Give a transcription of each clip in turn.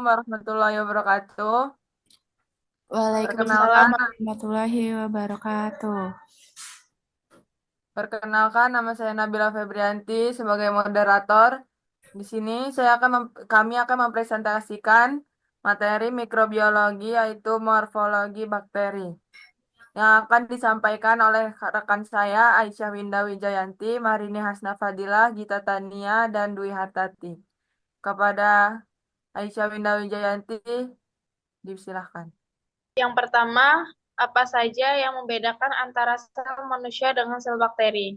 warahmatullahi wabarakatuh. Waalaikumsalam Perkenalkan, warahmatullahi wabarakatuh. perkenalkan, nama saya Nabila Febrianti sebagai moderator. Di sini kami akan mempresentasikan materi mikrobiologi yaitu morfologi bakteri yang akan disampaikan oleh rekan saya Aisyah Winda Wijayanti, Marini Hasna Fadilah, Gita Tania, dan Dwi Hartati. Kepada Aisyah Winda Wijayanti, disilahkan. Yang pertama, apa saja yang membedakan antara sel manusia dengan sel bakteri?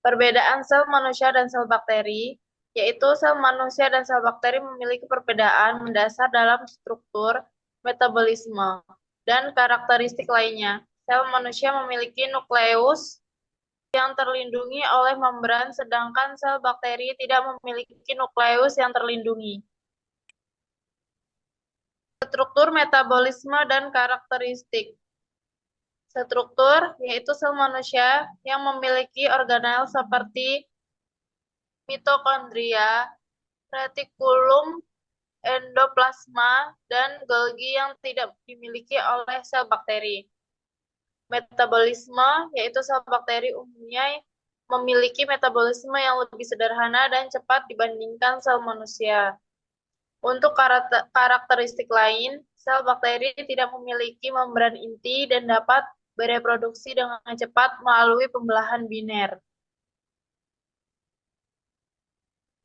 Perbedaan sel manusia dan sel bakteri, yaitu sel manusia dan sel bakteri memiliki perbedaan mendasar dalam struktur, metabolisme, dan karakteristik lainnya. Sel manusia memiliki nukleus yang terlindungi oleh membran, sedangkan sel bakteri tidak memiliki nukleus yang terlindungi. Struktur metabolisme dan karakteristik. Struktur yaitu sel manusia yang memiliki organel seperti mitokondria, retikulum, endoplasma, dan Golgi yang tidak dimiliki oleh sel bakteri. Metabolisme yaitu sel bakteri umumnya memiliki metabolisme yang lebih sederhana dan cepat dibandingkan sel manusia. Untuk karakteristik lain, sel bakteri tidak memiliki membran inti dan dapat bereproduksi dengan cepat melalui pembelahan biner.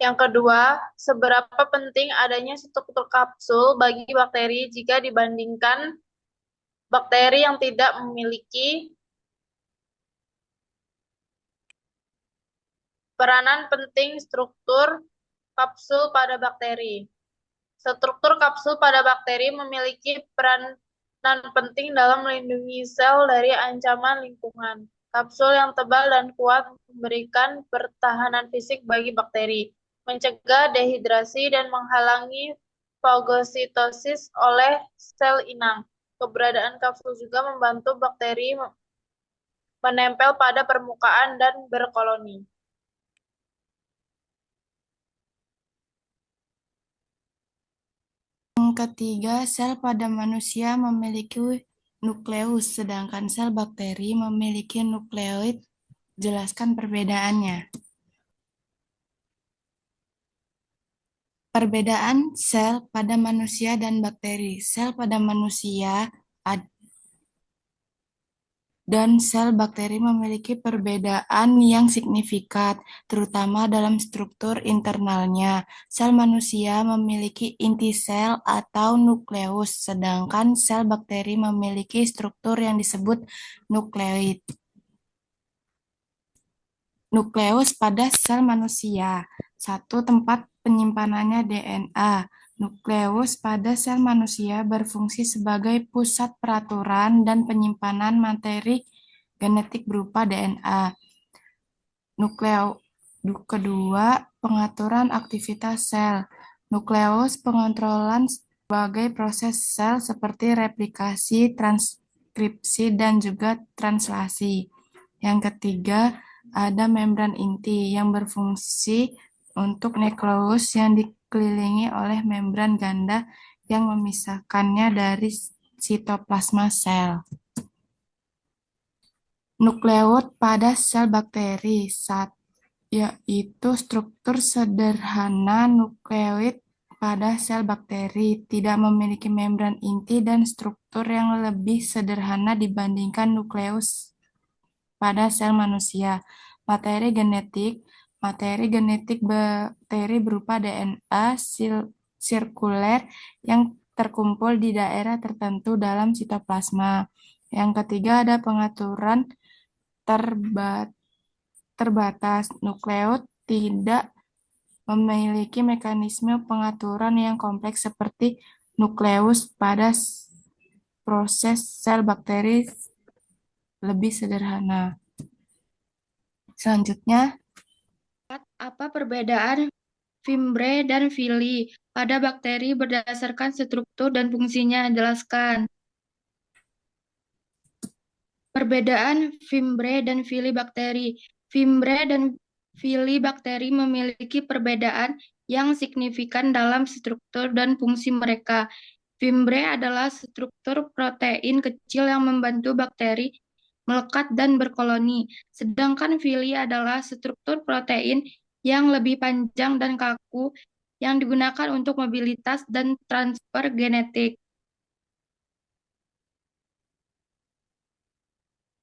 Yang kedua, seberapa penting adanya struktur kapsul bagi bakteri jika dibandingkan bakteri yang tidak memiliki. Peranan penting struktur kapsul pada bakteri. Struktur kapsul pada bakteri memiliki peranan penting dalam melindungi sel dari ancaman lingkungan. Kapsul yang tebal dan kuat memberikan pertahanan fisik bagi bakteri, mencegah dehidrasi dan menghalangi fagositosis oleh sel inang. Keberadaan kapsul juga membantu bakteri menempel pada permukaan dan berkoloni. Yang ketiga, sel pada manusia memiliki nukleus, sedangkan sel bakteri memiliki nukleoid. Jelaskan perbedaannya. Perbedaan sel pada manusia dan bakteri. Sel pada manusia dan sel bakteri memiliki perbedaan yang signifikan, terutama dalam struktur internalnya. Sel manusia memiliki inti sel atau nukleus, sedangkan sel bakteri memiliki struktur yang disebut nukleoid. Nukleus pada sel manusia. 1. Tempat penyimpanannya DNA. Nukleus pada sel manusia berfungsi sebagai pusat peraturan dan penyimpanan materi genetik berupa DNA. Kedua, pengaturan aktivitas sel. Nukleus pengontrolan sebagai proses sel seperti replikasi, transkripsi, dan juga translasi. Yang ketiga, ada membran inti yang berfungsi untuk nukleus yang dikelilingi oleh membran ganda yang memisahkannya dari sitoplasma sel. Nukleus pada sel bakteri, yaitu struktur sederhana nukleoid pada sel bakteri, tidak memiliki membran inti dan struktur yang lebih sederhana dibandingkan nukleus pada sel manusia. Materi genetik bakteri berupa DNA sirkuler yang terkumpul di daerah tertentu dalam sitoplasma. Yang ketiga ada pengaturan terbatas. Nukleus tidak memiliki mekanisme pengaturan yang kompleks seperti nukleus pada proses sel bakteri lebih sederhana. Selanjutnya, apa perbedaan fimbre dan vili pada bakteri berdasarkan struktur dan fungsinya? Jelaskan. Perbedaan fimbre dan vili bakteri. Fimbre dan vili bakteri memiliki perbedaan yang signifikan dalam struktur dan fungsi mereka. Fimbre adalah struktur protein kecil yang membantu bakteri melekat dan berkoloni, sedangkan villi adalah struktur protein yang lebih panjang dan kaku yang digunakan untuk mobilitas dan transfer genetik.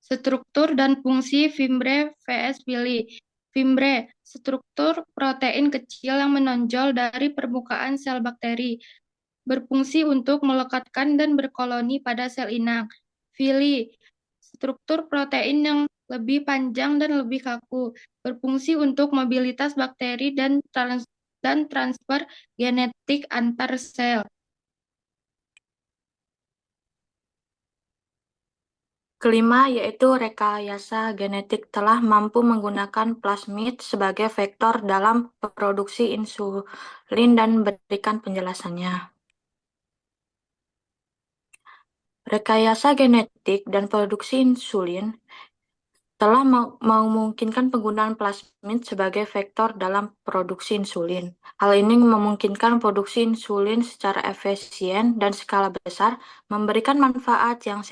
Struktur dan fungsi fimbre vs villi. Fimbre, struktur protein kecil yang menonjol dari permukaan sel bakteri, berfungsi untuk melekatkan dan berkoloni pada sel inang. Villi, struktur protein yang lebih panjang dan lebih kaku, berfungsi untuk mobilitas bakteri dan transfer genetik antar sel. Kelima, yaitu rekayasa genetik telah mampu menggunakan plasmid sebagai vektor dalam produksi insulin dan berikan penjelasannya. Rekayasa genetik dan produksi insulin telah memungkinkan penggunaan plasmid sebagai vektor dalam produksi insulin. Hal ini memungkinkan produksi insulin secara efisien dan skala besar, memberikan manfaat yang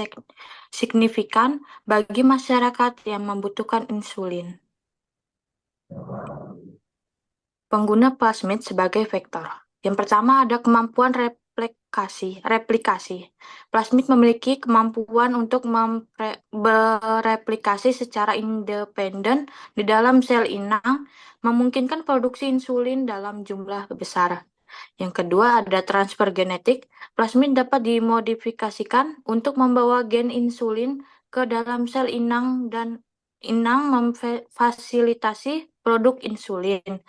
signifikan bagi masyarakat yang membutuhkan insulin. Pengguna plasmid sebagai vektor. Yang pertama ada kemampuan replikasi. Plasmid memiliki kemampuan untuk bereplikasi secara independen di dalam sel inang, memungkinkan produksi insulin dalam jumlah besar. Yang kedua ada transfer genetik. Plasmid dapat dimodifikasikan untuk membawa gen insulin ke dalam sel inang dan inang memfasilitasi produk insulin.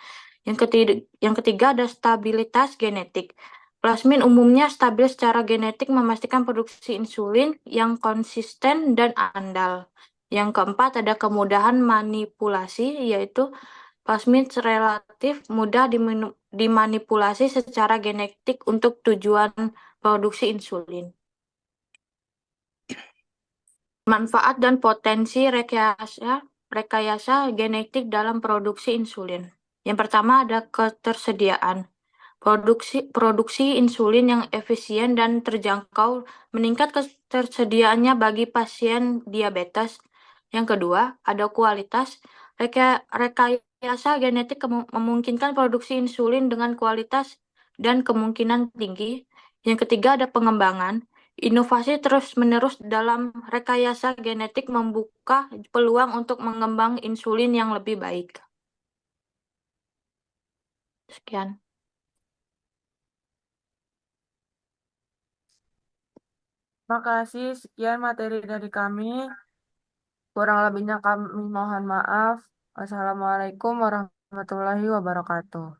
Yang ketiga ada stabilitas genetik. Plasmid umumnya stabil secara genetik memastikan produksi insulin yang konsisten dan andal. Yang keempat ada kemudahan manipulasi, yaitu plasmid relatif mudah dimanipulasi secara genetik untuk tujuan produksi insulin. Manfaat dan potensi rekayasa genetik dalam produksi insulin. Yang pertama ada ketersediaan. Produksi insulin yang efisien dan terjangkau meningkat ketersediaannya bagi pasien diabetes. Yang kedua, ada kualitas. Rekayasa genetik memungkinkan produksi insulin dengan kualitas dan kemungkinan tinggi. Yang ketiga, ada pengembangan. Inovasi terus-menerus dalam rekayasa genetik membuka peluang untuk mengembang insulin yang lebih baik. Sekian. Makasih, sekian materi dari kami. Kurang lebihnya kami mohon maaf. Wassalamualaikum warahmatullahi wabarakatuh.